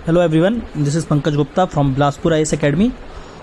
Hello everyone, this is Pankaj Gupta from Bilaspur IAS academy.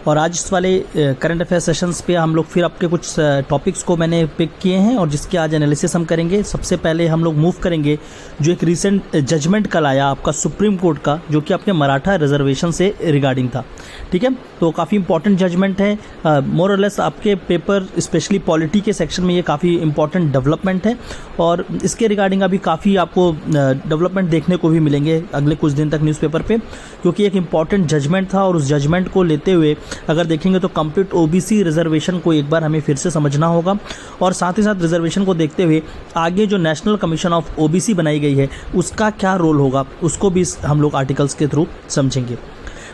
और आज इस वाले करंट अफेयर सेशंस पे हम लोग फिर आपके कुछ टॉपिक्स को मैंने पिक किए हैं और जिसके आज एनालिसिस हम करेंगे। सबसे पहले हम लोग मूव करेंगे जो एक रीसेंट जजमेंट कल आया आपका सुप्रीम कोर्ट का, जो कि आपके मराठा रिजर्वेशन से रिगार्डिंग था। ठीक है, तो काफ़ी इंपॉर्टेंट जजमेंट है। मोर और लेस आपके पेपर स्पेशली पॉलिटी के सेक्शन में ये काफ़ी इंपॉर्टेंट डेवलपमेंट है और इसके रिगार्डिंग अभी काफ़ी आपको डेवलपमेंट देखने को भी मिलेंगे अगले कुछ दिन तक न्यूज़पेपर पे, क्योंकि एक इंपॉर्टेंट जजमेंट था और उस जजमेंट को लेते हुए अगर देखेंगे तो कंप्लीट ओबीसी रिजर्वेशन को एक बार हमें फिर से समझना होगा और साथ ही साथ रिजर्वेशन को देखते हुए आगे जो नेशनल कमीशन ऑफ ओबीसी बनाई गई है उसका क्या रोल होगा उसको भी हम लोग आर्टिकल्स के थ्रू समझेंगे।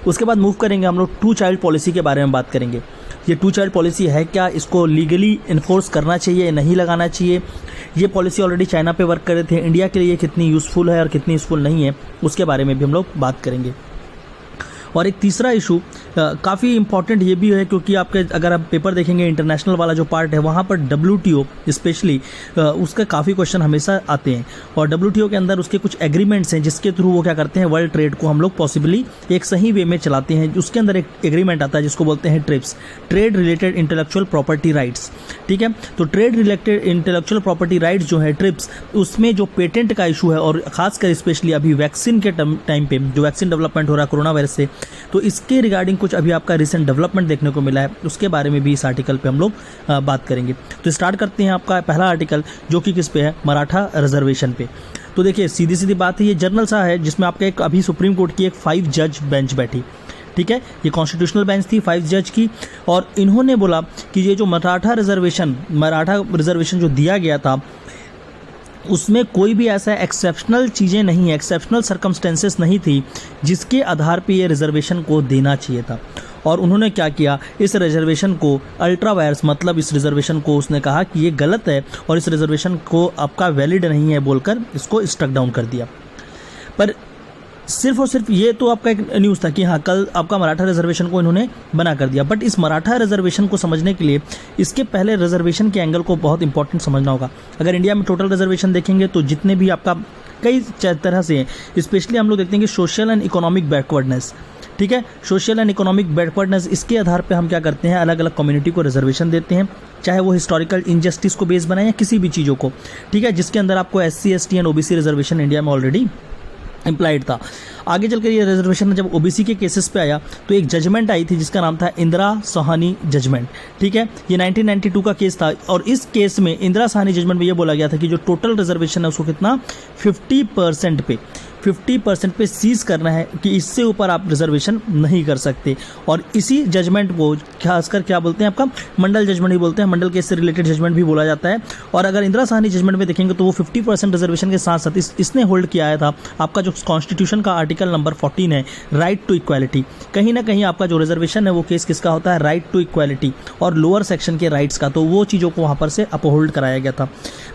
उसके बाद मूव करेंगे हम लोग 2 चाइल्ड पॉलिसी के बारे में बात करेंगे। ये 2 चाइल्ड पॉलिसी है क्या, इसको लीगली इन्फोर्स करना चाहिए नहीं लगाना चाहिए। ये पॉलिसी ऑलरेडी चाइना पे वर्क कर रहे थे, इंडिया के लिए कितनी यूज़फुल है और कितनी यूज़फुल नहीं है उसके बारे में भी हम लोग बात करेंगे। और एक तीसरा इशू काफ़ी इंपॉर्टेंट ये भी है, क्योंकि आपके अगर आप पेपर देखेंगे इंटरनेशनल वाला जो पार्ट है वहाँ पर WTO स्पेशली उसके काफ़ी क्वेश्चन हमेशा आते हैं और WTO के अंदर उसके कुछ एग्रीमेंट्स हैं जिसके थ्रू वो क्या करते हैं वर्ल्ड ट्रेड को हम लोग पॉसिबली एक सही वे में चलाते हैं। उसके अंदर एक एग्रीमेंट आता है जिसको बोलते हैं trips, trade related intellectual property rights. ठीक है, तो trade related intellectual property rights जो है ट्रिप्स, उसमें जो पेटेंट का इशू है और खासकर स्पेशली अभी वैक्सीन के टाइम पे जो वैक्सीन डेवलपमेंट हो रहा है कोरोना वायरस से, तो इसके रिगार्डिंग कुछ अभी आपका रिसेंट डेवलपमेंट देखने को मिला है, उसके बारे में भी इस आर्टिकल पे हम लोग बात करेंगे। तो स्टार्ट करते हैं आपका पहला आर्टिकल जो कि किस पे है, मराठा रिजर्वेशन पे। तो देखिए सीधी सीधी बात है, ये जर्नल सा है जिसमें आपका एक अभी सुप्रीम कोर्ट की एक 5 जज बेंच बैठी। ठीक है, ये कॉन्स्टिट्यूशनल बेंच थी 5 जज की और इन्होंने बोला कि ये जो मराठा रिजर्वेशन जो दिया गया था उसमें कोई भी ऐसा एक्सेप्शनल चीज़ें नहीं है, एक्सेप्शनल सर्कमस्टेंसेस नहीं थी जिसके आधार पे ये रिजर्वेशन को देना चाहिए था। और उन्होंने क्या किया, इस रिजर्वेशन को अल्ट्रा वायर्स मतलब इस रिजर्वेशन को उसने कहा कि ये गलत है और इस रिजर्वेशन को आपका वैलिड नहीं है बोलकर इसको स्ट्रक डाउन कर दिया। पर सिर्फ और सिर्फ ये तो आपका एक न्यूज़ था कि हाँ कल आपका मराठा रिजर्वेशन को इन्होंने बना कर दिया, बट इस मराठा रिजर्वेशन को समझने के लिए इसके पहले रिजर्वेशन के एंगल को बहुत इंपॉर्टेंट समझना होगा। अगर इंडिया में टोटल रिजर्वेशन देखेंगे तो जितने भी आपका कई तरह से हैं, स्पेशली हम लोग देखते हैं कि सोशल एंड इकोनॉमिक बैकवर्डनेस। ठीक है, सोशल एंड इकोनॉमिक बैकवर्डनेस, इसके आधार पे हम क्या करते हैं अलग अलग कम्युनिटी को रिजर्वेशन देते हैं, चाहे वो हिस्टोरिकल इनजस्टिस को बेस बनाए या किसी भी चीज़ों को। ठीक है, जिसके अंदर आपको SC ST and OBC reservation India में ऑलरेडी इम्प्लाइड था। आगे चलकर ये रिजर्वेशन जब OBC के केसेस पे आया तो एक जजमेंट आई थी जिसका नाम था इंदिरा साहनी जजमेंट। ठीक है, ये 1992 का केस था और इस केस में इंदिरा साहनी जजमेंट में ये बोला गया था कि जो टोटल रिजर्वेशन है उसको कितना 50% पे सीज करना है कि इससे ऊपर आप रिजर्वेशन नहीं कर सकते। और इसी जजमेंट को खासकर क्या बोलते हैं आपका मंडल जजमेंट ही बोलते हैं, मंडल केस से रिलेटेड जजमेंट भी बोला जाता है। और अगर इंदिरा साहनी जजमेंट में देखेंगे तो वो 50% रिजर्वेशन के साथ साथ इसने होल्ड किया आया था आपका जो कॉन्स्टिट्यूशन का आर्टिकल नंबर 14 है, राइट टू इक्वालिटी। कहीं ना कहीं आपका जो रिजर्वेशन है वो केस किसका होता है, राइट टू इक्वालिटी और लोअर सेक्शन के राइट्स का, तो वो चीज़ों को वहाँ पर से अपहोल्ड कराया गया था।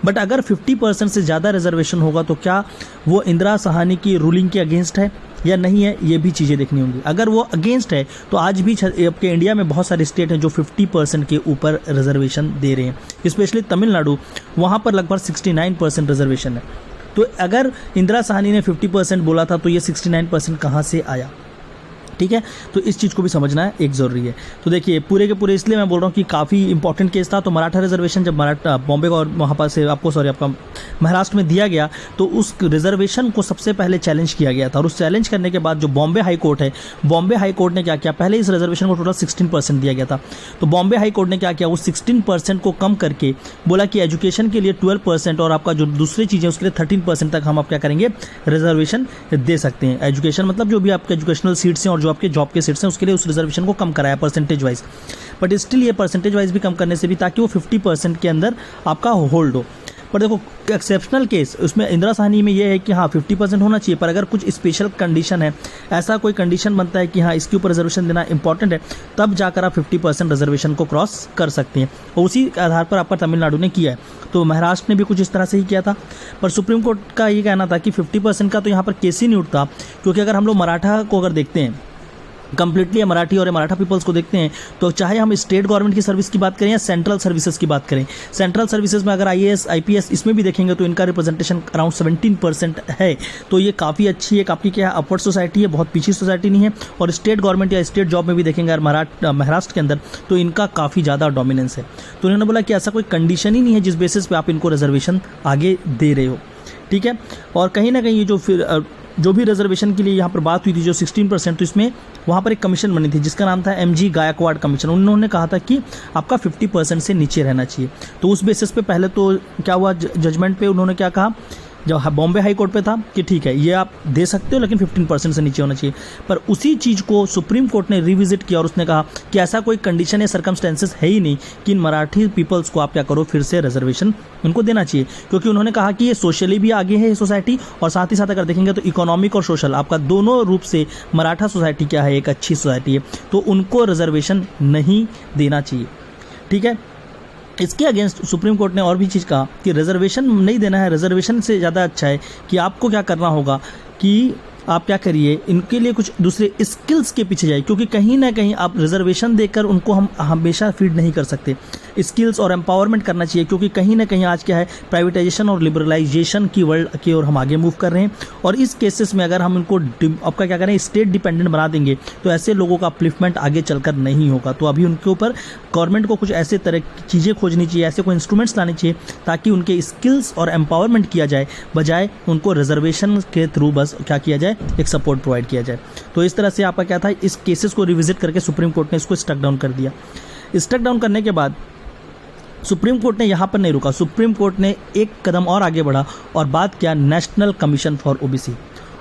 बट अगर 50% से ज़्यादा रिजर्वेशन होगा तो क्या वो इंदिरा साहनी की रूलिंग के अगेंस्ट है या नहीं है, ये भी चीज़ें देखनी होंगी। अगर वो अगेंस्ट है तो आज भी आपके इंडिया में बहुत सारे स्टेट हैं जो 50% के ऊपर रिजर्वेशन दे रहे हैं, स्पेशली तमिलनाडु, वहाँ पर लगभग 69% रिजर्वेशन है। तो अगर इंदिरा साहनी ने 50% बोला था तो ये 69% कहाँ से आया। ठीक है, तो इस चीज़ को भी समझना है एक ज़रूरी है। तो देखिए पूरे के पूरे इसलिए मैं बोल रहा हूँ कि काफ़ी इंपॉर्टेंट केस था। तो मराठा रिजर्वेशन जब बॉम्बे और वहाँ पर से आपका महाराष्ट्र में दिया गया तो उस रिजर्वेशन को सबसे पहले चैलेंज किया गया था और उस चैलेंज करने के बाद जो बॉम्बे हाई कोर्ट है, बॉम्बे हाई कोर्ट ने क्या किया, पहले इस रिजर्वेशन को टोटल 16% दिया गया था। तो बॉम्बे हाई कोर्ट ने क्या किया, उस 16% को कम करके बोला कि एजुकेशन के लिए 12% और आपका जो दूसरी चीज़ें उसके लिए 13% तक हम आप क्या करेंगे रिजर्वेशन दे सकते हैं। एजुकेशन मतलब जो भी आपके एजुकेशनल सीट्स हैं और जो आपके जॉब के सीट्स हैं उसके लिए उस रिजर्वेशन को कम कराया परसेंटेज वाइज, बट स्टिल ये परसेंटेज वाइज भी कम करने से भी ताकि वो 50% के अंदर आपका होल्ड हो। पर देखो एक्सेप्शनल केस उसमें इंदिरा साहनी में ये है कि हाँ 50% होना चाहिए, पर अगर कुछ स्पेशल कंडीशन है, ऐसा कोई कंडीशन बनता है कि हाँ इसके ऊपर रिजर्वेशन देना इंपॉर्टेंट है, तब जाकर आप 50% रिजर्वेशन को क्रॉस कर सकते हैं। और उसी आधार पर आपका तमिलनाडु ने किया है, तो महाराष्ट्र ने भी कुछ इस तरह से ही किया था। पर सुप्रीम कोर्ट का ये कहना था कि 50% का तो यहाँ पर केस ही नहीं उठता, क्योंकि अगर हम लोग मराठा को अगर देखते हैं कंप्लीटली मराठी और मराठा पीपल्स को देखते हैं तो चाहे हम स्टेट गवर्नमेंट की सर्विस की बात करें या सेंट्रल सर्विसेज की बात करें, सेंट्रल सर्विसेज में अगर IAS IPS इसमें भी देखेंगे तो इनका रिप्रेजेंटेशन अराउंड 17% है। तो ये काफ़ी अच्छी एक आपकी क्या अपवर्ड सोसाइटी है, बहुत पीछी सोसाइटी नहीं है। और स्टेट गवर्नमेंट या स्टेट जॉब में भी देखेंगे अगर महाराष्ट्र के अंदर तो इनका काफ़ी ज़्यादा डोमिनेंस है। तो उन्होंने बोला कि ऐसा कोई कंडीशन ही नहीं है जिस बेसिस पे आप इनको रिजर्वेशन आगे दे रहे हो, ठीक है। और कहीं ना कहीं ये जो भी रिजर्वेशन के लिए यहाँ पर बात हुई थी जो 16%, तो इसमें वहाँ पर एक कमीशन बनी थी जिसका नाम था MG गायकवाड़ कमीशन। उन्होंने कहा था कि आपका 50% से नीचे रहना चाहिए। तो उस बेसिस पे पहले तो क्या हुआ, जजमेंट पे उन्होंने क्या कहा, जब बॉम्बे हाई कोर्ट पे था कि ठीक है ये आप दे सकते हो लेकिन 15% से नीचे होना चाहिए। पर उसी चीज़ को सुप्रीम कोर्ट ने रिविजिट किया और उसने कहा कि ऐसा कोई कंडीशन या सर्कमस्टेंसेस है ही नहीं कि इन मराठी पीपल्स को आप क्या करो फिर से रिजर्वेशन उनको देना चाहिए, क्योंकि उन्होंने कहा कि ये सोशली भी आगे है ये सोसाइटी, और साथ ही साथ अगर देखेंगे तो इकोनॉमिक और सोशल आपका दोनों रूप से मराठा सोसाइटी क्या है, एक अच्छी सोसाइटी है। तो उनको रिजर्वेशन नहीं देना चाहिए, ठीक है। इसके अगेंस्ट सुप्रीम कोर्ट ने और भी चीज़ कहा कि रिजर्वेशन नहीं देना है, रिजर्वेशन से ज़्यादा अच्छा है कि आपको क्या करना होगा कि आप क्या करिए, इनके लिए कुछ दूसरे स्किल्स के पीछे जाइए, क्योंकि कहीं ना कहीं आप रिजर्वेशन देकर उनको हम हमेशा फीड नहीं कर सकते। स्किल्स और एम्पावरमेंट करना चाहिए, क्योंकि कहीं ना कहीं आज क्या है प्राइवेटाइजेशन और लिबरलाइजेशन की वर्ल्ड की ओर हम आगे मूव कर रहे हैं। और इस केसेस में अगर हम इनको आपका क्या करें स्टेट डिपेंडेंट बना देंगे तो ऐसे लोगों का अपलिफ्टमेंट आगे चलकर नहीं होगा। तो अभी उनके ऊपर गवर्नमेंट को कुछ ऐसे तरह की चीज़ें खोजनी चाहिए, ऐसे कोई इंस्ट्रूमेंट्स लाने चाहिए ताकि उनके स्किल्स और एम्पावरमेंट किया जाए, बजाय उनको रिजर्वेशन के थ्रू बस क्या किया जाए, एक सपोर्ट प्रोवाइड किया जाए। तो इस तरह से आपका क्या था, इस केसेस को रिविजिट करके सुप्रीम कोर्ट ने इसको स्टक डाउन कर दिया। स्टक डाउन करने के बाद सुप्रीम कोर्ट ने यहाँ पर नहीं रुका, सुप्रीम कोर्ट ने एक कदम और आगे बढ़ा और बात किया नेशनल कमीशन फॉर OBC।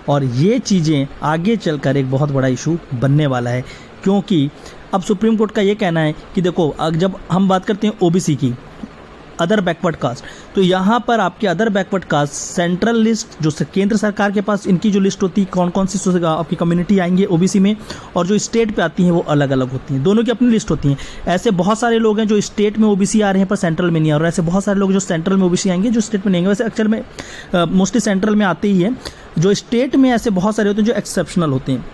और ये चीज़ें आगे चलकर एक बहुत बड़ा इशू बनने वाला है, क्योंकि अब सुप्रीम कोर्ट का ये कहना है कि देखो जब हम बात करते हैं OBC की, अदर बैकवर्ड कास्ट, तो यहाँ पर आपके other backward caste central list जो केंद्र सरकार के पास इनकी जो लिस्ट होती है कौन कौन सी आपकी कम्युनिटी आएंगे OBC में, और जो स्टेट पे आती हैं वो अलग अलग होती हैं, दोनों की अपनी लिस्ट होती हैं। ऐसे बहुत सारे लोग हैं जो स्टेट में OBC आ रहे हैं पर सेंट्रल में नहीं आ रहे, ऐसे बहुत सारे लोग जो सेंट्रल में OBC आएंगे जो स्टेट में नहीं आएंगे। वैसे एक्चुअल में मोस्टली सेंट्रल में आते ही है, जो स्टेट में ऐसे बहुत सारे होते हैं जो एक्सेप्शनल होते हैं।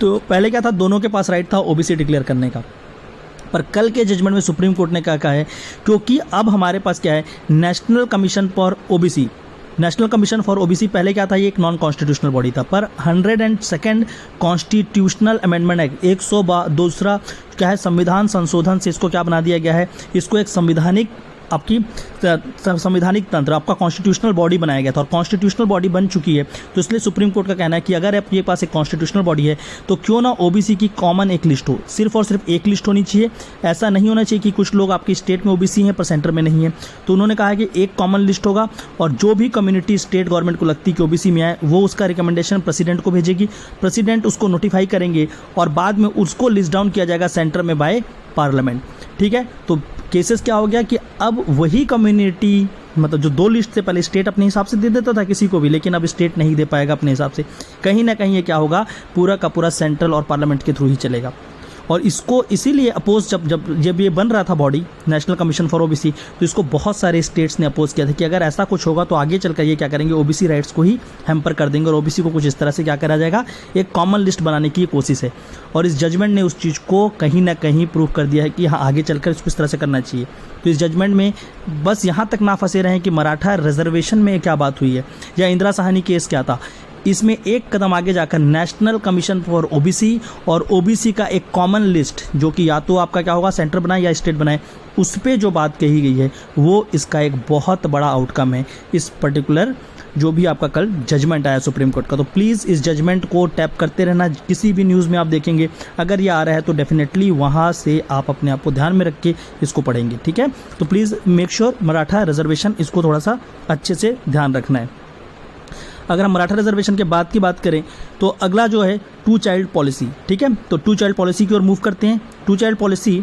तो पहले क्या था, दोनों के पास राइट था OBC डिक्लेयर करने का, पर कल के जजमेंट में सुप्रीम कोर्ट ने क्या कहा है, क्योंकि अब हमारे पास क्या है national commission for OBC। National commission for OBC पहले क्या था, ये एक नॉन कॉन्स्टिट्यूशनल बॉडी था, पर 102nd कॉन्स्टिट्यूशनल अमेंडमेंट एक्ट 102 क्या है संविधान संशोधन से इसको क्या बना दिया गया है, इसको एक संवैधानिक तंत्र आपका कॉन्स्टिट्यूशनल बॉडी बनाया गया था, और कॉन्स्टिट्यूशनल बॉडी बन चुकी है। तो इसलिए सुप्रीम कोर्ट का कहना है कि अगर आपके पास एक कॉन्स्टिट्यूशनल बॉडी है तो क्यों ना OBC की कॉमन एक लिस्ट हो, सिर्फ और सिर्फ एक लिस्ट होनी चाहिए। ऐसा नहीं होना चाहिए कि कुछ लोग आपकी स्टेट में OBC हैं पर सेंटर में नहीं है। तो उन्होंने कहा है कि एक कॉमन लिस्ट होगा, और जो भी कम्युनिटी स्टेट गवर्नमेंट को लगती है कि OBC में आए वो उसका रिकमेंडेशन प्रेसिडेंट को भेजेगी, प्रेसिडेंट उसको नोटिफाई करेंगे और बाद में उसको लिस्ट डाउन किया जाएगा सेंटर में बाय पार्लियामेंट, ठीक है। तो केसेस क्या हो गया कि अब वही कम्युनिटी, मतलब जो दो लिस्ट से पहले स्टेट अपने हिसाब से दे देता था किसी को भी, लेकिन अब स्टेट नहीं दे पाएगा अपने हिसाब से, कहीं ना कहीं ये क्या होगा पूरा का पूरा सेंट्रल और पार्लियामेंट के थ्रू ही चलेगा। और इसको इसीलिए अपोज जब ये बन रहा था body national commission for OBC, तो इसको बहुत सारे स्टेट्स ने अपोज किया था कि अगर ऐसा कुछ होगा तो आगे चलकर ये क्या करेंगे OBC राइट्स को ही हैम्पर कर देंगे, और OBC को कुछ इस तरह से क्या करा जाएगा, एक कॉमन लिस्ट बनाने की कोशिश है। और इस जजमेंट ने उस चीज़ को कहीं ना कहीं प्रूव कर दिया है कि हाँ आगे चलकर इसको इस तरह से करना चाहिए। तो इस जजमेंट में बस यहाँ तक ना फंसे रहें कि मराठा रिजर्वेशन में क्या बात हुई है या इंदिरा साहनी केस क्या था, इसमें एक कदम आगे जाकर नेशनल कमीशन फॉर OBC और OBC का एक कॉमन लिस्ट, जो कि या तो आपका क्या होगा सेंटर बनाए या स्टेट बनाए, उस पर जो बात कही गई है वो इसका एक बहुत बड़ा आउटकम है इस पर्टिकुलर जो भी आपका कल जजमेंट आया सुप्रीम कोर्ट का। तो प्लीज़ इस जजमेंट को टैप करते रहना, किसी भी न्यूज़ में आप देखेंगे अगर ये आ रहा है तो डेफिनेटली वहाँ से आप अपने आप को ध्यान में रख के इसको पढ़ेंगे, ठीक है। तो please make sure Maratha reservation इसको थोड़ा सा अच्छे से ध्यान रखना है। अगर हम मराठा रिजर्वेशन के बाद की बात करें तो अगला जो है 2 चाइल्ड पॉलिसी, ठीक है। तो 2 चाइल्ड पॉलिसी की ओर मूव करते हैं। 2 चाइल्ड पॉलिसी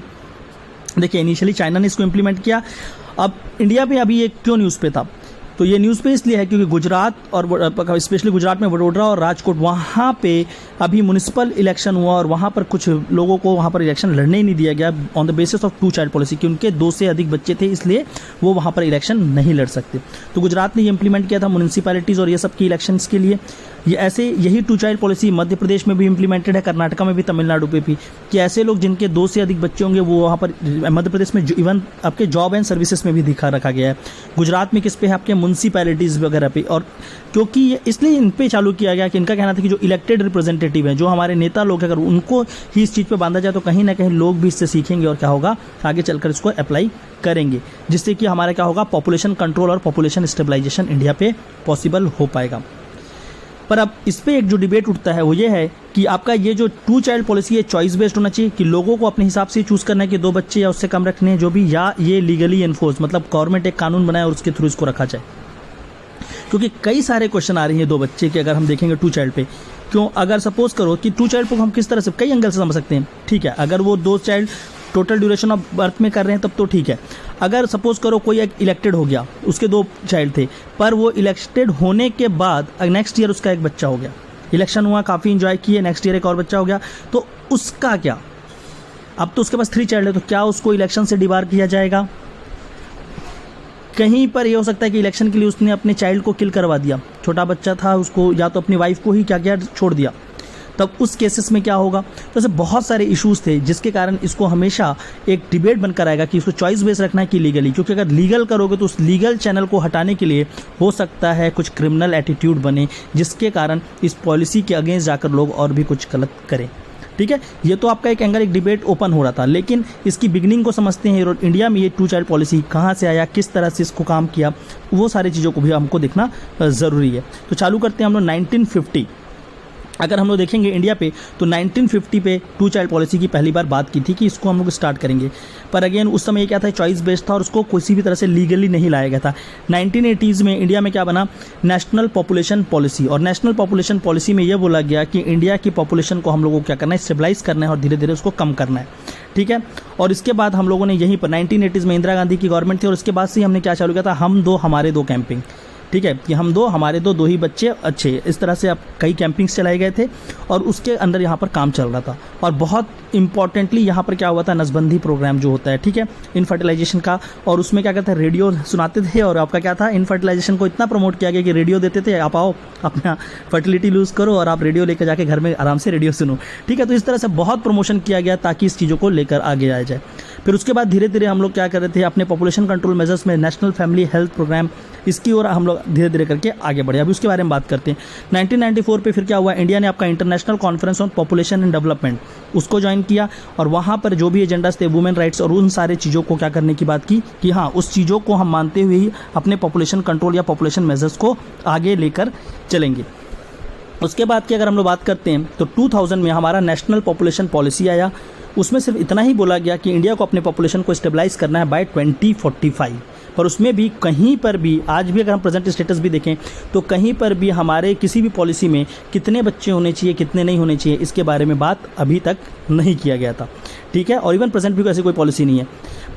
देखिए इनिशियली चाइना ने इसको इम्प्लीमेंट किया, अब इंडिया पे अभी ये क्यों न्यूज़ पे था, तो ये न्यूज़ पे इसलिए है क्योंकि गुजरात और स्पेशली गुजरात में वडोदरा और राजकोट वहाँ पे अभी म्युनिसिपल इलेक्शन हुआ और वहाँ पर कुछ लोगों को वहाँ पर इलेक्शन लड़ने ही नहीं दिया गया on the basis of 2 child policy कि उनके 2 से अधिक बच्चे थे, इसलिए वो वहाँ पर इलेक्शन नहीं लड़ सकते। तो गुजरात ने ये इंप्लीमेंट किया था म्यूनिसिपैलिटीज़ और ये सब की इलेक्शंस के लिए। ये ऐसे यही to child policy Madhya Pradesh में भी इम्प्लीमेंटेड है, कर्नाटका में भी, तमिलनाडु पे भी, कि ऐसे लोग जिनके 2 से अधिक बच्चे होंगे वो वहाँ पर मध्य प्रदेश में इवन आपके जॉब एंड सर्विसेज में भी दिखा रखा गया है। गुजरात में किस पे है, आपके म्यूनसिपैलिटीज़ वगैरह पे। और क्योंकि इसलिए इन पे चालू किया गया कि इनका कहना था कि जो इलेक्टेड रिप्रेजेंटेटिव हैं, जो हमारे नेता लोग हैं, अगर उनको ही इस चीज़ पे बांधा जाए तो कहीं ना कहीं लोग भी इससे सीखेंगे और क्या होगा, आगे चलकर इसको अप्लाई करेंगे, जिससे कि हमारा क्या होगा, पॉपुलेशन कंट्रोल और पॉपुलेशन स्टेबलाइजेशन इंडिया पे पॉसिबल हो पाएगा। पर अब इस पे एक जो डिबेट उठता है वो ये है कि आपका ये जो टू चाइल्ड पॉलिसी है चॉइस बेस्ड होना चाहिए, कि लोगों को अपने हिसाब से चूज करना है कि 2 बच्चे या उससे कम रखने हैं जो भी, या ये लीगली एनफोर्स, मतलब गवर्नमेंट एक कानून बनाए और उसके थ्रू इसको रखा जाए। क्योंकि कई सारे क्वेश्चन आ रहे हैं 2 बच्चे के, अगर हम देखेंगे टू चाइल्ड पे। क्यों, अगर सपोज करो कि टू चाइल्ड को हम किस तरह से, कई एंगल से समझ सकते हैं। ठीक है, अगर वो 2 child total duration of birth में कर रहे हैं तब तो ठीक है। अगर सपोज करो कोई एक इलेक्टेड हो गया, उसके 2 चाइल्ड थे, पर वो इलेक्टेड होने के बाद नेक्स्ट ईयर उसका एक बच्चा हो गया, इलेक्शन हुआ, काफ़ी इंजॉय किए, नेक्स्ट ईयर एक और बच्चा हो गया, तो उसका क्या? अब तो उसके पास 3 चाइल्ड है, तो क्या उसको इलेक्शन से डिबार किया जाएगा? कहीं पर ये हो सकता है कि इलेक्शन के लिए उसने अपने चाइल्ड को किल करवा दिया, छोटा बच्चा था, उसको या तो अपनी वाइफ को ही क्या किया, छोड़ दिया, तब उस केसेस में क्या होगा? तो ऐसे बहुत सारे इश्यूज थे जिसके कारण इसको हमेशा एक डिबेट बनकर आएगा कि इसको चॉइस बेस रखना है कि लीगली। क्योंकि अगर लीगल करोगे तो उस लीगल चैनल को हटाने के लिए हो सकता है कुछ क्रिमिनल एटीट्यूड बने, जिसके कारण इस पॉलिसी के अगेंस्ट जाकर लोग और भी कुछ गलत करें। ठीक है, ये तो आपका एक एंगल, एक डिबेट ओपन हो रहा था, लेकिन इसकी बिगनिंग को समझते हैं। इंडिया में ये टू चाइल्ड पॉलिसी कहाँ से आया, किस तरह से इसको काम किया, वो सारी चीज़ों को भी हमको देखना ज़रूरी है। तो चालू करते हैं हम लोग 1950। अगर हम लोग देखेंगे इंडिया पे तो 1950 पे टू चाइल्ड पॉलिसी की पहली बार बात की थी कि इसको हम लोग स्टार्ट करेंगे। पर अगेन उस समय क्या था, चॉइस बेस्ड था और उसको किसी भी तरह से लीगली नहीं लाया गया था। 1980s में इंडिया में क्या बना, नेशनल पॉपुलेशन पॉलिसी। और नेशनल पॉपुलेशन पॉलिसी में यह बोला गया कि इंडिया की पॉपुलेशन को हम लोगों को क्या करना है, स्टेबलाइज करना है और धीरे धीरे उसको कम करना है। ठीक है, और इसके बाद हम लोगों ने यहीं पर 1980s में इंदिरा गांधी की गवर्नमेंट थी और उसके बाद से हमने क्या चालू किया था, हम 2 हमारे 2 कैंपिंग। ठीक है, कि हम 2 हमारे 2 ही बच्चे अच्छे, इस तरह से अब कई कैंपिंग्स चलाए गए थे और उसके अंदर यहाँ पर काम चल रहा था। और बहुत इंपॉर्टेंटली यहाँ पर क्या हुआ था, नसबंदी प्रोग्राम जो होता है, ठीक है, इनफर्टिलाइजेशन का। और उसमें क्या कहते हैं, रेडियो सुनाते थे और आपका क्या था, इनफर्टिलाइजेशन को इतना प्रमोट किया गया कि रेडियो देते थे, आप आओ अपना फर्टिलिटी लूज़ करो और आप रेडियो लेकर जाके घर में आराम से रेडियो सुनो। ठीक है, तो इस तरह से बहुत प्रमोशन किया गया ताकि इस चीज़ों को लेकर आगे आया जाए। फिर उसके बाद धीरे धीरे हम लोग क्या कर रहे थे, अपने पॉपुलेशन कंट्रोल मेजर्स में नेशनल फैमिली हेल्थ प्रोग्राम, इसकी ओर हम लोग धीरे धीरे करके आगे बढ़े। अभी उसके बारे में बात करते हैं। 1994 पे फिर क्या हुआ, इंडिया ने आपका international conference on population and development उसको ज्वाइन किया और वहाँ पर जो भी एजेंडास थे, वुमेन राइट्स और उन सारे चीज़ों को क्या करने की बात की कि हाँ, उस चीज़ों को हम मानते हुए ही अपने पॉपुलेशन कंट्रोल या पॉपुलेशन मेजर्स को आगे लेकर चलेंगे। उसके बाद की अगर हम लोग बात करते हैं तो 2000 में हमारा नेशनल पॉपुलेशन पॉलिसी आया। उसमें सिर्फ इतना ही बोला गया कि इंडिया को अपने पॉपुलेशन को स्टेबलाइज करना है बाय 2045। पर उसमें भी कहीं पर भी आज भी अगर हम प्रेजेंट स्टेटस भी देखें तो कहीं पर भी हमारे किसी भी पॉलिसी में कितने बच्चे होने चाहिए, कितने नहीं होने चाहिए, इसके बारे में बात अभी तक नहीं किया गया था। ठीक है, और इवन प्रेजेंट भी ऐसी कोई पॉलिसी नहीं है।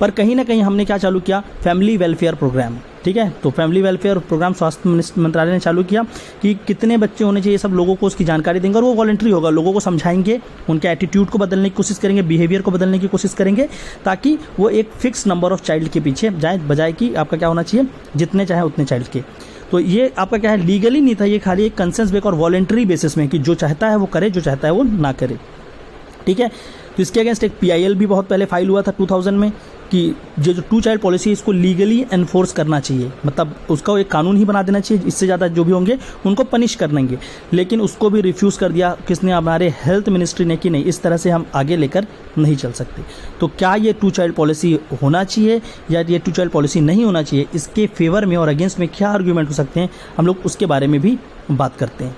पर कहीं ना कहीं हमने क्या चालू किया, फैमिली वेलफेयर प्रोग्राम। ठीक है, तो फैमिली वेलफेयर प्रोग्राम स्वास्थ्य मंत्रालय ने चालू किया कि कितने बच्चे होने चाहिए, सब लोगों को उसकी जानकारी देंगे और वो वॉलंटरी होगा, लोगों को समझाएंगे, उनके एटीट्यूड को बदलने की कोशिश करेंगे, बिहेवियर को बदलने की कोशिश करेंगे, ताकि वो एक फिक्स नंबर ऑफ चाइल्ड के पीछे जाए, बजाय कि आपका क्या होना चाहिए, जितने चाहे उतने चाइल्ड के। तो ये आपका क्या है, लीगली नहीं था, ये खाली एक कंसेंस बेस और वॉलंटरी बेसिस में कि जो चाहता है वो करे, जो चाहता है वो ना करे। ठीक है, तो इसके अगेंस्ट एक PIL भी बहुत पहले फाइल हुआ था 2000 में कि जो टू चाइल्ड पॉलिसी इसको लीगली एनफोर्स करना चाहिए, मतलब उसका एक कानून ही बना देना चाहिए, इससे ज़्यादा जो भी होंगे उनको पनिश कर देंगे। लेकिन उसको भी रिफ्यूज़ कर दिया किसने, हमारे हेल्थ मिनिस्ट्री ने, कि नहीं, इस तरह से हम आगे लेकर नहीं चल सकते। तो क्या ये टू चाइल्ड पॉलिसी होना चाहिए या ये टू चाइल्ड पॉलिसी नहीं होना चाहिए, इसके फेवर में और अगेंस्ट में क्या आर्ग्यूमेंट हो सकते हैं, हम लोग उसके बारे में भी बात करते हैं।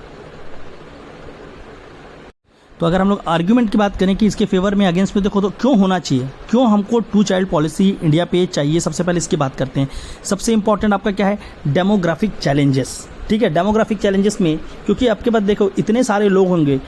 तो अगर हम लोग आर्ग्यूमेंट की बात करें कि इसके फेवर में अगेंस्ट में देखो तो क्यों होना चाहिए, क्यों हमको टू चाइल्ड पॉलिसी इंडिया पे चाहिए, सबसे पहले इसकी बात करते हैं। सबसे इंपॉर्टेंट आपका क्या है, डेमोग्राफिक चैलेंजेस। ठीक है, डेमोग्राफिक चैलेंजेस में क्योंकि आपके पास देखो इतने सारे लोग होंगे,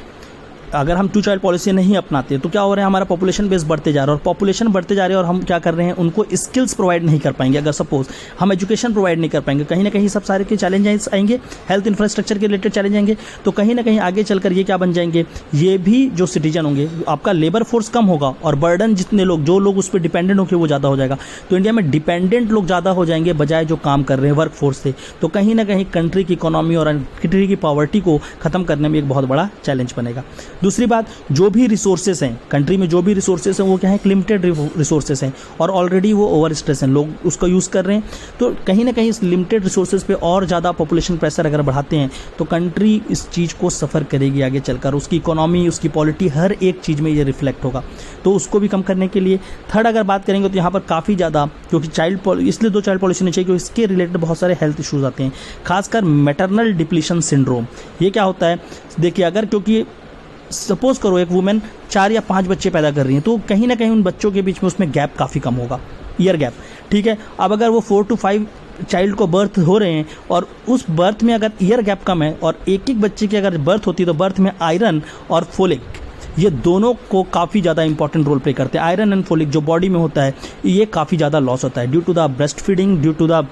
अगर हम टू चाइल्ड पॉलिसी नहीं अपनाते तो क्या हो रहा है, हमारा पॉपुलेशन बेस बढ़ते जा रहा है, और पॉपुलेशन बढ़ते जा रही है और हम क्या कर रहे हैं, उनको स्किल्स प्रोवाइड नहीं कर पाएंगे। अगर सपोज हम एजुकेशन प्रोवाइड नहीं कर पाएंगे, कहीं ना कहीं सब सारे के चैलेंजेस आएंगे, हेल्थ इंफ्रास्ट्रक्चर के रिलेटेड चैलेंज आएंगे, तो कहीं ना कहीं आगे चलकर ये क्या बन जाएंगे, ये भी जो सिटीजन होंगे, आपका लेबर फोर्स कम होगा और बर्डन जितने लोग, जो लोग उस पर डिपेंडेंट होंगे वो ज़्यादा हो जाएगा। तो इंडिया में डिपेंडेंट लोग ज़्यादा हो जाएंगे बजाय जो काम कर रहे हैं वर्क फोर्स से। तो कहीं ना कहीं कंट्री की इकोनॉमी और कंट्री की पॉवर्टी को खत्म करने में एक बहुत बड़ा चैलेंज बनेगा। दूसरी बात, जो भी रिसोर्सेस हैं कंट्री में, जो भी रिसोर्सेस हैं वो क्या है, लिमिटेड रिसोर्सेस हैं और ऑलरेडी वो ओवर स्ट्रेस हैं, लोग उसको यूज़ कर रहे हैं। तो कहीं ना कहीं इस लिमिटेड रिसोर्सेज पे और ज़्यादा पॉपुलेशन प्रेशर अगर बढ़ाते हैं तो कंट्री इस चीज़ को सफ़र करेगी आगे चलकर, उसकी इकोनॉमी, उसकी पॉलिटी, हर एक चीज़ में ये रिफ्लेक्ट होगा। तो उसको भी कम करने के लिए थर्ड अगर बात करेंगे तो यहाँ पर काफ़ी ज़्यादा, क्योंकि इसलिए 2 चाइल्ड पॉलिसी नहीं चाहिए क्योंकि इसके रिलेटेड बहुत सारे हेल्थ इश्यूज आते हैं, खासकर मैटरनल डिप्लीशन सिंड्रोम। ये क्या होता है, देखिए अगर, क्योंकि सपोज करो एक वुमेन 4 या 5 बच्चे पैदा कर रही हैं तो कहीं ना कहीं उन बच्चों के बीच में उसमें गैप काफ़ी कम होगा, ईयर गैप, ठीक है। अब अगर वो 4 to 5 चाइल्ड को बर्थ हो रहे हैं और उस बर्थ में अगर ईयर गैप कम है और एक बच्चे की अगर बर्थ होती है तो बर्थ में आयरन और फोलिक, ये दोनों को काफ़ी ज़्यादा इंपॉर्टेंट रोल प्ले करते हैं। आयरन एंड फोलिक जो बॉडी में होता है ये काफ़ी ज़्यादा लॉस होता है due to the breastfeeding, due to the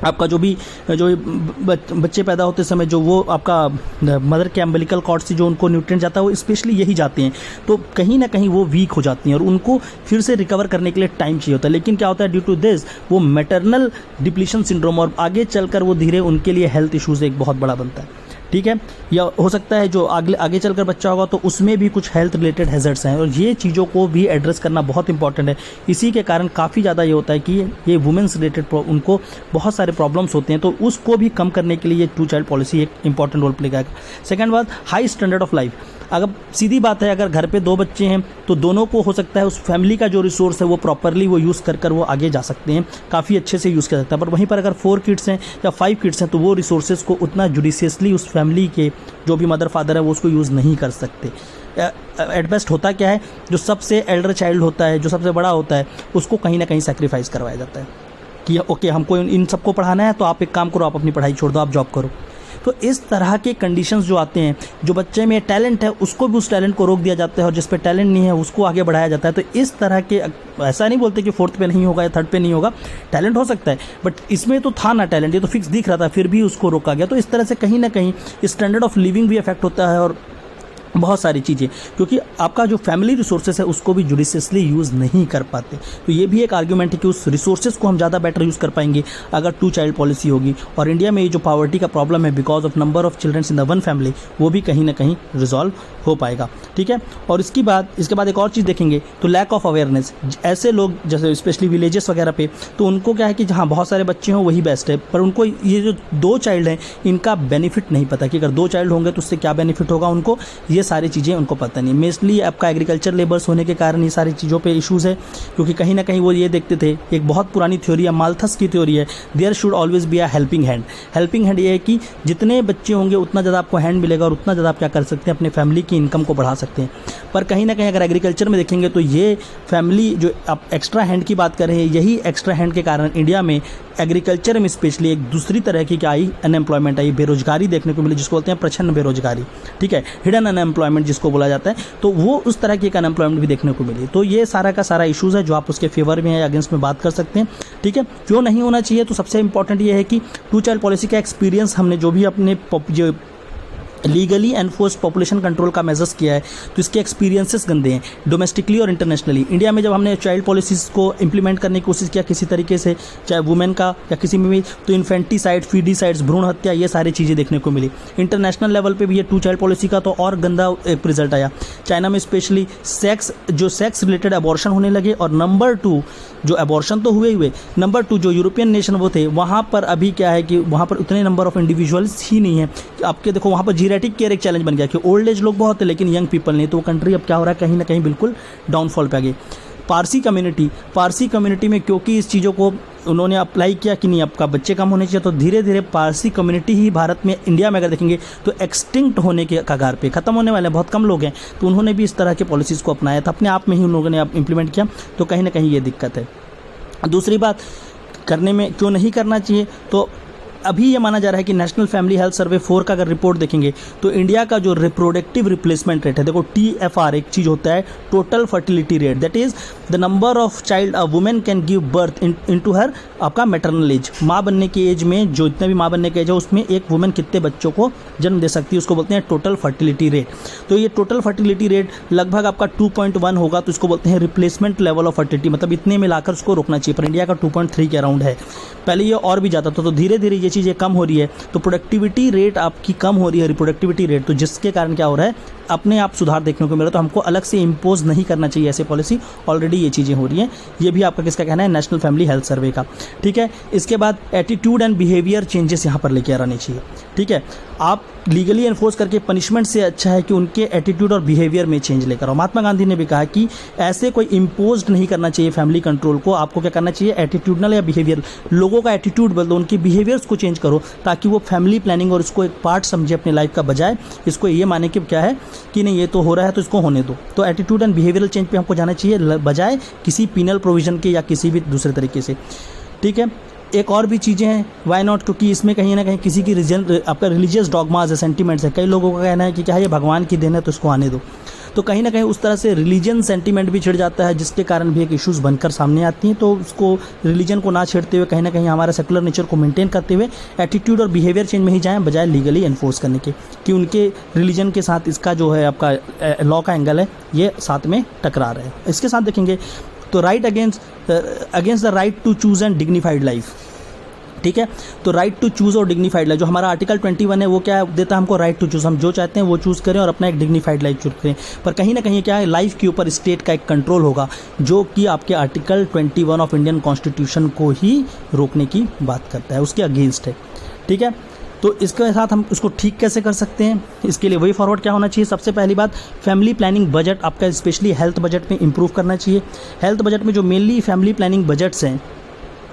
आपका जो बच्चे पैदा होते समय जो वो आपका मदर के एम्बिलिकल कॉर्ड से जो उनको न्यूट्रिएंट जाता है वो स्पेशली यही जाते हैं, तो कहीं ना कहीं वो वीक हो जाती हैं और उनको फिर से रिकवर करने के लिए टाइम चाहिए होता है। लेकिन क्या होता है, ड्यू टू दिस वो मैटरनल डिप्लीशन सिंड्रोम और आगे चलकर वो धीरे उनके लिए हेल्थ इश्यूज एक बहुत बड़ा बनता है, ठीक है। या हो सकता है जो आगे चलकर बच्चा होगा तो उसमें भी कुछ हेल्थ रिलेटेड हैजर्ड्स हैं और ये चीज़ों को भी एड्रेस करना बहुत इंपॉर्टेंट है। इसी के कारण काफ़ी ज़्यादा ये होता है कि ये वुमेन्स रिलेटेड उनको बहुत सारे प्रॉब्लम्स होते हैं, तो उसको भी कम करने के लिए 2 चाइल्ड पॉलिसी एक इंपॉर्टेंट रोल प्ले करेगा। सेकेंड बात, हाई स्टैंडर्ड ऑफ लाइफ। अगर सीधी बात है, अगर घर पे 2 बच्चे हैं तो दोनों को हो सकता है उस फैमिली का जो रिसोर्स है वो प्रॉपरली वो यूज़ कर वो आगे जा सकते हैं, काफ़ी अच्छे से यूज़ कर सकता है। पर वहीं पर अगर 4 किड्स हैं या 5 किड्स हैं तो वो रिसोर्सेज को उतना जुडिशियसली उस फैमिली के जो भी मदर फादर है वो उसको यूज़ नहीं कर सकते। एट बेस्ट होता क्या है, जो सबसे एल्डर चाइल्ड होता है, जो सबसे बड़ा होता है, उसको कहीं ना कहीं सेक्रीफाइस करवाया जाता है कि ओके हमको इन सबको पढ़ाना है तो आप एक काम करो, आप अपनी पढ़ाई छोड़ दो, आप जॉब करो। तो इस तरह के कंडीशंस जो आते हैं, जो बच्चे में टैलेंट है उसको भी उस टैलेंट को रोक दिया जाता है और जिस पे टैलेंट नहीं है उसको आगे बढ़ाया जाता है। तो इस तरह के, ऐसा नहीं बोलते कि 4th पे नहीं होगा या 3rd पे नहीं होगा, टैलेंट हो सकता है, बट इसमें तो था ना टैलेंट, ये तो फिक्स दिख रहा था, फिर भी उसको रोका गया। तो इस तरह से कहीं ना कहीं स्टैंडर्ड ऑफ लिविंग भी अफेक्ट होता है और बहुत सारी चीज़ें, क्योंकि आपका जो फैमिली रिसोर्सेस है उसको भी जुडिशियसली यूज़ नहीं कर पाते। तो ये भी एक आर्ग्यूमेंट है कि उस रिसोर्सेज को हम ज़्यादा बेटर यूज़ कर पाएंगे अगर 2 चाइल्ड पॉलिसी होगी। और इंडिया में ये जो पॉवर्टी का प्रॉब्लम है because of number of children's in the one family, वो भी कहीं ना कहीं रिजॉल्व हो पाएगा, ठीक है। और इसके बाद एक और चीज़ देखेंगे तो लैक ऑफ अवेयरनेस। ऐसे लोग जैसे स्पेशली विलेजेस वगैरह पे, तो उनको क्या है कि जहाँ बहुत सारे बच्चे हों वही बेस्ट है, पर उनको ये जो 2 चाइल्ड हैं इनका बेनिफिट नहीं पता कि अगर 2 चाइल्ड होंगे तो उससे क्या बेनिफिट होगा उनको, ये सारी चीज़ें उनको पता नहीं। मेनली आपका एग्रीकल्चर लेबर्स होने के कारण ये सारी चीज़ों पे इश्यूज़ है, क्योंकि कहीं ना कहीं वो ये देखते थे, एक बहुत पुरानी थ्योरी है, माल्थस की थ्योरी है, there should always be a helping hand. Helping hand ये है कि जितने बच्चे होंगे उतना ज़्यादा आपको हैंड मिलेगा और उतना ज़्यादा आप क्या कर सकते हैं, अपने फैमिली की इनकम को बढ़ा सकते हैं। पर कहीं ना कहीं अगर एग्रीकल्चर में देखेंगे तो ये फैमिली जो आप एक्स्ट्रा हैंड की बात कर रहे हैं, यही एक्स्ट्रा हैंड के कारण इंडिया में एग्रीकल्चर में स्पेशली एक दूसरी तरह की क्या आई, अनएम्प्लॉयमेंट आई, बेरोजगारी देखने को मिली, जिसको बोलते हैं प्रच्छन्न बेरोजगारी, ठीक है, हिडन अनएम्प्लॉयमेंट जिसको बोला जाता है। तो वो उस तरह की एक अनएम्प्लॉयमेंट भी देखने को मिली। तो ये सारा का सारा इश्यूज़ है जो आप उसके फेवर में या अगेंस्ट में बात कर सकते हैं, ठीक है। क्यों नहीं होना चाहिए, तो सबसे इंपॉर्टेंट ये है कि 2 चाइल्ड पॉलिसी का एक्सपीरियंस हमने जो भी अपने जो लीगली एनफोर्स्ड पॉपुलेशन कंट्रोल का मेजर्स किया है तो इसके एक्सपीरियंसेस गंदे हैं डोमेस्टिकली और इंटरनेशनली। इंडिया में जब हमने चाइल्ड पॉलिसीज़ को इंप्लीमेंट करने की कोशिश किया किसी तरीके से, चाहे वुमेन का या किसी में भी, तो इन्फेंटिसाइड, फीडिसाइड्स, भ्रूण हत्या, ये सारी चीज़ें देखने को मिली। इंटरनेशनल लेवल पे भी ये 2 चाइल्ड पॉलिसी का तो और गंदा एक रिजल्ट आया। चाइना में स्पेशली सेक्स रिलेटेड अबॉर्शन होने लगे, और नंबर 2 जो अबॉर्शन तो हुए, नंबर 2 जो यूरोपियन नेशन वो थे, वहाँ पर अभी क्या है कि वहाँ पर उतने नंबर ऑफ इंडिविजुअल्स ही नहीं है। आपके देखो वहाँ पर जीरेटिक केयर एक चैलेंज बन गया कि ओल्ड एज लोग बहुत है लेकिन यंग पीपल नहीं, तो वो कंट्री अब क्या हो रहा है, कहीं ना कहीं बिल्कुल डाउनफॉल पे आ गई। पारसी कम्युनिटी में क्योंकि इस चीज़ों को उन्होंने अप्लाई किया कि नहीं आपका बच्चे कम होने चाहिए, तो धीरे धीरे पारसी कम्युनिटी ही भारत में, इंडिया में अगर देखेंगे तो एक्सटिंक्ट होने के कगार पे, ख़त्म होने वाले बहुत कम लोग हैं। तो उन्होंने भी इस तरह के पॉलिसीज़ को अपनाया था, अपने आप में ही उन लोगों ने इम्प्लीमेंट किया। तो कहीं ना कहीं ये दिक्कत है। दूसरी बात, करने में क्यों नहीं करना चाहिए, तो अभी ये माना जा रहा है कि नेशनल फैमिली हेल्थ सर्वे 4 का अगर रिपोर्ट देखेंगे तो इंडिया का जो रिप्रोडक्टिव रिप्लेसमेंट रेट है, देखो TFR एक चीज़ होता है, total fertility rate, that is the number of child a women can give birth into हर आपका मैटरनल एज, माँ बनने की एज में, जो इतने भी माँ बनने की एज है उसमें एक वुमेन कितने बच्चों को जन्म दे सकती है, उसको बोलते हैं टोटल फर्टिलिटी रेट। तो ये टोटल फर्टिलिटी रेट लगभग आपका 2.1 होगा, तो इसको बोलते हैं रिप्लेसमेंट लेवल ऑफ फर्टिलिटी, मतलब इतने मिलाकर उसको रोकना चाहिए। पर इंडिया का 2.3 के अराउंड है, पहले ये और भी ज़्यादा था। तो धीरे धीरे ये चीज़ें कम हो रही है, तो प्रोडक्टिविटी रेट आपकी कम हो रही है, रिप्रोडक्टिविटी रेट, तो जिसके कारण क्या हो रहा है, अपने आप सुधार देखने को मिल रहा है। तो हमको अलग से इम्पोज नहीं करना चाहिए ऐसे पॉलिसी, ऑलरेडी ये चीज़ें हो रही हैं। ये भी आपका किसका कहना है, नेशनल फैमिली हेल्थ सर्वे का, ठीक है। इसके बाद एटीट्यूड एंड बिहेवियर चेंजेस यहाँ पर लेके आने चाहिए, ठीक है। आप लीगली एनफोर्स करके पनिशमेंट से अच्छा है कि उनके एटीट्यूड और बिहेवियर में चेंज लेकर आओ। महात्मा गांधी ने भी कहा कि ऐसे कोई इम्पोज नहीं करना चाहिए फैमिली कंट्रोल को, आपको क्या करना चाहिए, एटीट्यूडनल या बिहेवियर, लोगों का एटीट्यूड बदलो, उनके बिहेवियर्स को चेंज करो, ताकि वो फैमिली प्लानिंग और इसको एक पार्ट समझे अपनी लाइफ का, बजाय इसको ये माने कि क्या है कि नहीं ये तो हो रहा है तो इसको होने दो। तो एटीट्यूड एंड बिहेवियरल चेंज पे हमको जाना चाहिए, बजाय किसी पीनल प्रोविजन के या किसी भी दूसरे तरीके से, ठीक है। एक और भी चीज़ें हैं, वाई नॉट, क्योंकि इसमें कहीं ना कहीं किसी की आपका रिलीजियस डॉगमाज है, सेंटीमेंट्स है, कई लोगों का कहना है कि क्या है ये भगवान की देन है तो इसको आने दो। तो कहीं ना कहीं उस तरह से रिलीजन सेंटीमेंट भी छिड़ जाता है, जिसके कारण भी एक इश्यूज़ बनकर सामने आती हैं। तो उसको रिलीजन को ना छेड़ते हुए कहीं ना कहीं हमारा सेकुलर नेचर को मेंटेन करते हुए एटीट्यूड और बिहेवियर चेंज में ही जाएं, बजाय लीगली एनफोर्स करने के, कि उनके रिलीजन के साथ इसका जो है आपका लॉ का एंगल है ये साथ में टकरा रहे हैं। इसके साथ देखेंगे तो right against the right to choose and dignified life, ठीक है। तो राइट टू चूज़ और डिग्निफाइड लाइफ, जो हमारा आर्टिकल 21 है वो क्या देता है हमको, राइट टू चूज़, हम जो चाहते हैं वो चूज़ करें और अपना एक डिग्निफाइड लाइफ चूज करें। पर कहीं ना कहीं क्या है, लाइफ के ऊपर स्टेट का एक कंट्रोल होगा, जो कि आपके आर्टिकल 21 ऑफ इंडियन कॉन्स्टिट्यूशन को ही रोकने की बात करता है, उसके अगेंस्ट है, ठीक है। तो इसके साथ हम उसको ठीक कैसे कर सकते हैं, इसके लिए वही फॉरवर्ड क्या होना चाहिए, सबसे पहली बात फैमिली प्लानिंग बजट आपका स्पेशली हेल्थ बजट में इंप्रूव करना चाहिए। हेल्थ बजट में जो मेनली फैमिली प्लानिंग बजट्स हैं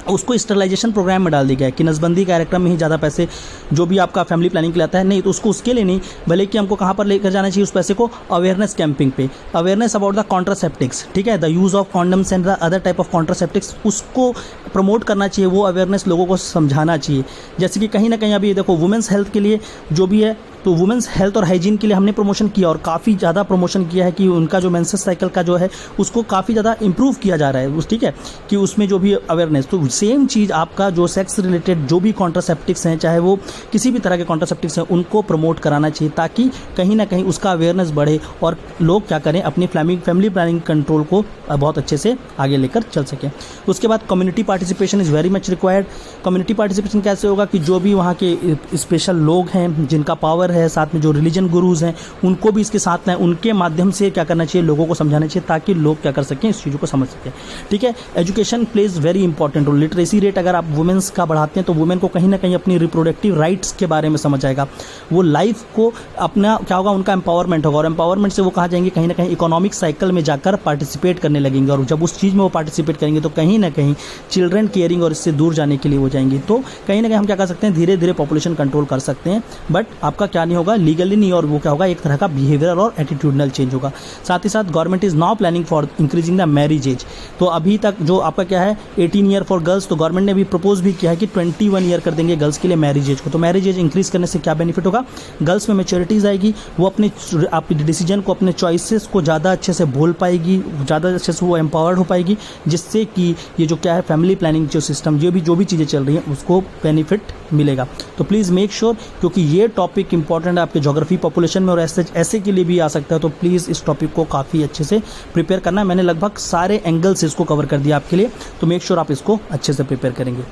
उसको स्टरलाइजेशन प्रोग्राम में डाल दिया गया है कि नसबंदी कार्यक्रम में ही ज़्यादा पैसे जो भी आपका फैमिली प्लानिंग के लिए आता है, नहीं तो उसको उसके लिए नहीं, भले कि हमको कहाँ पर लेकर जाना चाहिए उस पैसे को, अवेयरनेस कैंपिंग पे, अवेयरनेस अबाउट द कॉन्ट्रासेप्टिक्स, ठीक है, the use of condoms and the other type of contraceptives, उसको प्रमोट करना चाहिए, वो अवेयरनेस लोगों को समझाना चाहिए। जैसे कि कहीं ना कहीं अभी देखो वुमेंस हेल्थ के लिए जो भी है, तो वुमेंस हेल्थ और हाइजीन के लिए हमने प्रमोशन किया और काफ़ी ज़्यादा प्रमोशन किया है कि उनका जो मेंसेस साइकिल का जो है उसको काफ़ी ज़्यादा इंप्रूव किया जा रहा है, ठीक है, कि उसमें जो भी अवेयरनेस, तो सेम चीज़ आपका जो सेक्स रिलेटेड जो भी कॉन्ट्रासेप्टिक्स हैं, चाहे वो किसी भी तरह के कॉन्ट्रासेप्टिक्स हैं, उनको प्रमोट कराना चाहिए, ताकि कहीं ना कहीं उसका अवेयरनेस बढ़े और लोग क्या करें, अपनी फैमिली प्लानिंग कंट्रोल को बहुत अच्छे से आगे लेकर चल सकें। उसके बाद community participation is very much required. Community participation कैसे होगा कि जो भी वहाँ के स्पेशल लोग हैं, जिनका पावर है, साथ में जो रिलीजन गुरुज हैं, उनको भी इसके साथ लाएं, उनके माध्यम से क्या करना चाहिए, लोगों को समझाना चाहिए, ताकि लोग क्या कर सकें, इस चीज़ों को समझ सकें, ठीक है। Education plays very important role. Literacy rate अगर आप वुमेंस का बढ़ाते हैं तो वुमेन को कहीं ना कहीं अपनी रिप्रोडक्टिव राइट्स के बारे में समझ आएगा, वो लाइफ को अपना क्या होगा, उनका एम्पावरमेंट होगा, और एम्पावरमेंट से वो कहाँ जाएंगे, कहीं ना कहीं इकोनॉमिक साइकिल में जाकर पार्टिसिपेट करने लगेंगे, और जब उस चीज़ में वो पार्टिसिपेट करेंगे तो कहीं ना कहीं चिल्ड्रन केयरिंग और इससे दूर जाने के लिए हो जाएंगी। तो कहीं ना कहीं हम क्या कर सकते हैं, धीरे धीरे पॉपुलेशन कंट्रोल कर सकते हैं, बट आपका क्या नहीं होगा, लीगली नहीं, और वो क्या होगा, एक तरह का बिहेवियर और एटीट्यूडनल चेंज होगा। साथ ही साथ government is now planning for increasing the marriage age. तो अभी तक जो आपका क्या है 18 ईयर फॉर गर्ल्स, तो गवर्नमेंट ने भी प्रपोज भी किया है कि 21 ईयर कर देंगे गर्ल्स के लिए मैरिज एज को। तो मैरिज एज इंक्रीज करने से क्या बेनिफिट होगा, गर्ल्स में मैच्योरिटीज आएगी, वो अपने आपकी डिसीजन को, अपने चॉइसेस को ज़्यादा अच्छे से बोल पाएगी, ज़्यादा अच्छे से वो एम्पावर्ड हो पाएगी, जिससे कि ये जो क्या है फैमिली प्लानिंग जो सिस्टम, जो भी चीज़ें चल रही हैं उसको बेनिफिट मिलेगा। तो प्लीज़ मेक श्योर, क्योंकि ये टॉपिक इंपॉर्टेंट है आपके ज्योग्राफी पॉपुलेशन में और ऐसे के लिए भी आ सकता है, तो प्लीज़ इस टॉपिक को काफ़ी अच्छे से प्रिपेयर करना है। मैंने लगभग सारे एंगल से इसको कवर कर दिया आपके लिए, तो मेक श्योर आप इसको अच्छे से प्रिपेयर करेंगे।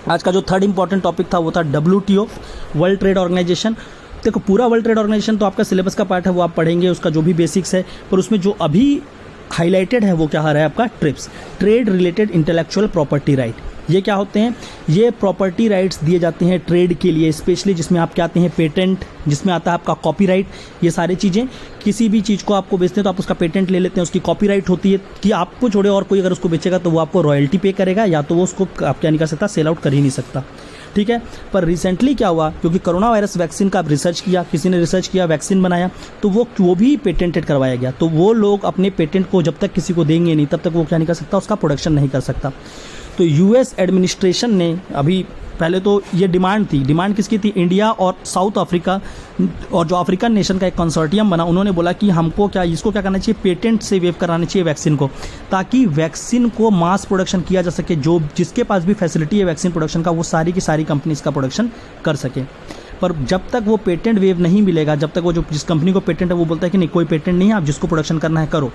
आज का जो थर्ड इंपॉर्टेंट टॉपिक था वो था WTO, वर्ल्ड ट्रेड ऑर्गेनाइजेशन। देखो पूरा वर्ल्ड ट्रेड ऑर्गेनाइजेशन तो आपका सिलेबस का पार्ट है, वो आप पढ़ेंगे, उसका जो भी बेसिक्स है, पर उसमें जो अभी हाईलाइटेड है वो क्या आ रहा है आपका trips, trade related intellectual property right. ये क्या होते हैं, ये प्रॉपर्टी राइट्स दिए जाते हैं ट्रेड के लिए, स्पेशली जिसमें आप क्या आते हैं पेटेंट, जिसमें आता है आपका कॉपीराइट। ये सारी चीज़ें, किसी भी चीज़ को आपको बेचते हैं तो आप उसका पेटेंट ले लेते हैं, उसकी कॉपीराइट होती है कि आपको छोड़े और कोई अगर उसको बेचेगा तो वो आपको रॉयल्टी पे करेगा, या तो वो उसको आप क्या नहीं कर सकता, सेल आउट कर ही नहीं सकता, ठीक है। पर रिसेंटली क्या हुआ, क्योंकि कोरोना वायरस वैक्सीन का रिसर्च किया, किसी ने रिसर्च किया, वैक्सीन बनाया, तो वो भी पेटेंटेड करवाया गया। तो वो लोग अपने पेटेंट को जब तक किसी को देंगे नहीं तब तक वो क्या नहीं कर सकता, उसका प्रोडक्शन नहीं कर सकता। तो यूएस एडमिनिस्ट्रेशन ने अभी, पहले तो ये डिमांड थी, डिमांड किसकी थी, इंडिया और साउथ अफ्रीका और जो अफ्रीकन नेशन का एक कंसोर्टियम बना, उन्होंने बोला कि हमको इसको क्या करना चाहिए, पेटेंट से वेव कराना चाहिए वैक्सीन को, ताकि वैक्सीन को मास प्रोडक्शन किया जा सके। जो जिसके पास भी फैसिलिटी है वैक्सीन प्रोडक्शन का, वो सारी की सारी कंपनी इसका प्रोडक्शन कर सके। पर जब तक वो पेटेंट वेव नहीं मिलेगा, जब तक वो जो जिस कंपनी को पेटेंट है वो बोलता है कि नहीं कोई पेटेंट नहीं है, आप जिसको प्रोडक्शन करना है करो,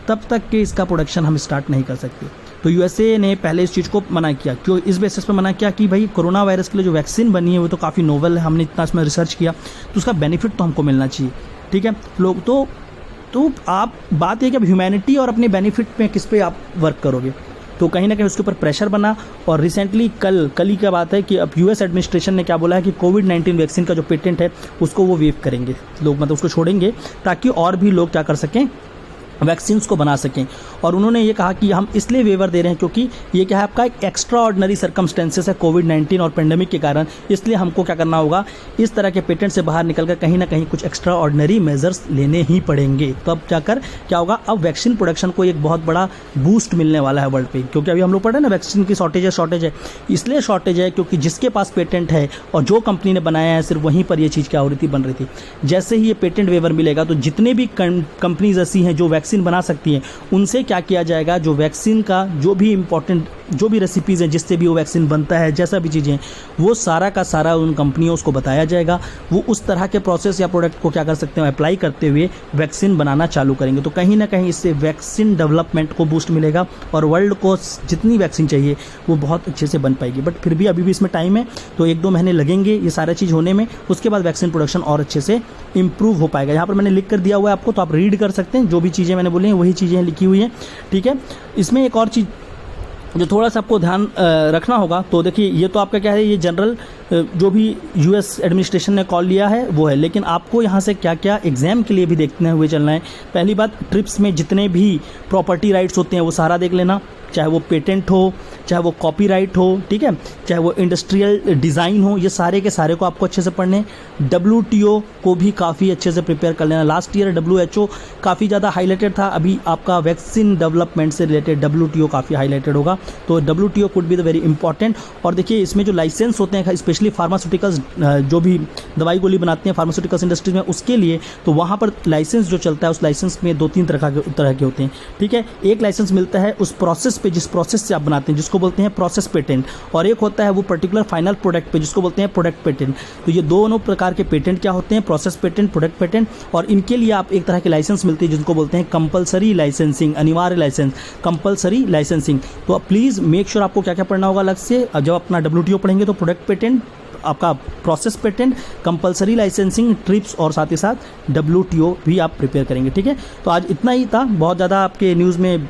तब तक के इसका प्रोडक्शन हम स्टार्ट नहीं कर सकते। तो यूएसए ने पहले इस चीज़ को मना किया। क्यों? इस बेसिस पे मना किया कि भाई कोरोना वायरस के लिए जो वैक्सीन बनी है वो तो काफ़ी नोवेल है, हमने इतना इसमें रिसर्च किया, तो उसका बेनिफिट तो हमको मिलना चाहिए। ठीक है, लोग तो आप बात ये कि अब ह्यूमैनिटी और अपने बेनिफिट में किस पे आप वर्क करोगे, तो कहीं ना कहीं उसके ऊपर प्रेशर बना। और रिसेंटली कल ही का बात है कि अब यूएस एडमिनिस्ट्रेशन ने क्या बोला है कि कोविड-19 वैक्सीन का जो पेटेंट है उसको वो वेव करेंगे, लोग मतलब उसको छोड़ेंगे, ताकि और भी लोग क्या कर सकें, वैक्सीन्स को बना सकें। और उन्होंने ये कहा कि हम इसलिए वेवर दे रहे हैं क्योंकि ये क्या है, आपका एक एक्स्ट्रा ऑर्डिनरी सर्कमस्टेंसेस है कोविड-19 और पेंडेमिक के कारण, इसलिए हमको क्या करना होगा, इस तरह के पेटेंट से बाहर निकलकर कहीं ना कहीं कुछ एक्स्ट्रा ऑर्डिनरी मेजर्स लेने ही पड़ेंगे। तो अब जाकर क्या होगा, अब वैक्सीन प्रोडक्शन को एक बहुत बड़ा बूस्ट मिलने वाला है वर्ल्ड पे, क्योंकि अभी हम लोग पढ़ रहे हैं ना वैक्सीन की शॉर्टेज है। इसलिए शॉर्टेज है क्योंकि जिसके पास पेटेंट है और जो कंपनी ने बनाया है, सिर्फ वहीं पर ये चीज़ क्या हो रही थी, बन रही थी। जैसे ही ये पेटेंट वेवर मिलेगा तो जितने भी कंपनीज ऐसी हैं जो वैक्सीन बना सकती हैं, उनसे क्या किया जाएगा, जो वैक्सीन का जो भी इंपॉर्टेंट जो भी रेसिपीज़ हैं जिससे भी वो वैक्सीन बनता है, जैसा भी चीज़ें, वो सारा का सारा उन कंपनियों को बताया जाएगा। वो उस तरह के प्रोसेस या प्रोडक्ट को क्या कर सकते हैं, अप्लाई करते हुए वैक्सीन बनाना चालू करेंगे। तो कहीं ना कहीं इससे वैक्सीन डेवलपमेंट को बूस्ट मिलेगा और वर्ल्ड को जितनी वैक्सीन चाहिए वो बहुत अच्छे से बन पाएगी। बट फिर भी अभी भी इसमें टाइम है, तो 1-2 महीने लगेंगे ये सारा चीज़ होने में। उसके बाद वैक्सीन प्रोडक्शन और अच्छे से इंप्रूव हो पाएगा। यहाँ पर मैंने लिख कर दिया हुआ है आपको, तो आप रीड कर सकते हैं, जो भी चीज़ें मैंने बोली हैं वही चीज़ें लिखी हुई हैं। ठीक है, इसमें एक और चीज़ जो थोड़ा सा आपको ध्यान रखना होगा, तो देखिए ये तो आपका क्या है, ये जनरल जो भी यूएस एडमिनिस्ट्रेशन ने कॉल लिया है वो है, लेकिन आपको यहाँ से क्या क्या एग्जाम के लिए भी देखते हुए चलना है। पहली बात, ट्रिप्स में जितने भी प्रॉपर्टी राइट्स होते हैं वो सारा देख लेना, चाहे वो पेटेंट हो, चाहे वो कॉपीराइट हो, ठीक है, चाहे वो इंडस्ट्रियल डिज़ाइन हो, ये सारे के सारे को आपको अच्छे से पढ़ने। WTO को भी काफ़ी अच्छे से प्रिपेयर कर लेना। लास्ट ईयर WHO काफ़ी ज़्यादा हाईलाइटेड था, अभी आपका वैक्सीन डेवलपमेंट से रिलेटेड WTO काफ़ी हाईलाइटेड होगा, तो WTO could be the very important. और देखिए इसमें जो लाइसेंस होते हैं, स्पेशली फार्मास्यूटिकल्स, जो भी दवाई गोली बनाते हैं फार्मास्यूटिकल्स इंडस्ट्रीज में, उसके लिए तो वहाँ पर लाइसेंस जो चलता है, उस लाइसेंस में 2-3 तरह के होते हैं। ठीक है, एक लाइसेंस मिलता है उस प्रोसेस पे, जिस प्रोसेस से आप बनाते हैं, जिसको बोलते हैं प्रोसेस पेटेंट, और एक होता है वो पर्टिकुलर फाइनल प्रोडक्ट पे, जिसको बोलते हैं प्रोडक्ट पेटेंट। तो ये दोनों प्रकार के पेटेंट क्या होते हैं, प्रोसेस पेटेंट, प्रोडक्ट पेटेंट, और इनके लिए आप एक तरह के लाइसेंस मिलती है जिनको बोलते हैं कंपलसरी लाइसेंसिंग, अनिवार्य लाइसेंस, कंपलसरी लाइसेंसिंग। तो प्लीज़ मेक श्योर आपको क्या क्या पढ़ना होगा अलग से। जब अपना WTO पढ़ेंगे तो प्रोडक्ट पेटेंट, आपका process patent, compulsory licensing, trips, और साथ ही साथ WTO भी आप प्रिपेयर करेंगे। ठीक है, तो आज इतना ही था, बहुत ज़्यादा आपके न्यूज़ में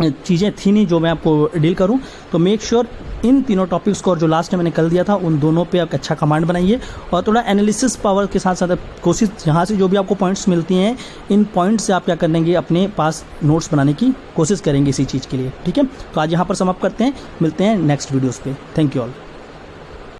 चीज़ें थी नहीं जो मैं आपको डील करूं। तो मेक श्योर इन तीनों टॉपिक्स को, और जो लास्ट में मैंने कल दिया था, उन दोनों पे आप अच्छा कमांड बनाइए, और थोड़ा एनालिसिस पावर के साथ साथ कोशिश, जहाँ से जो भी आपको पॉइंट्स मिलती हैं, इन पॉइंट्स से आप क्या करेंगे, अपने पास नोट्स बनाने की कोशिश करेंगे इसी चीज़ के लिए। ठीक है, तो आज यहाँ पर समाप्त करते हैं, मिलते हैं नेक्स्ट वीडियोज़ पे। Thank you all.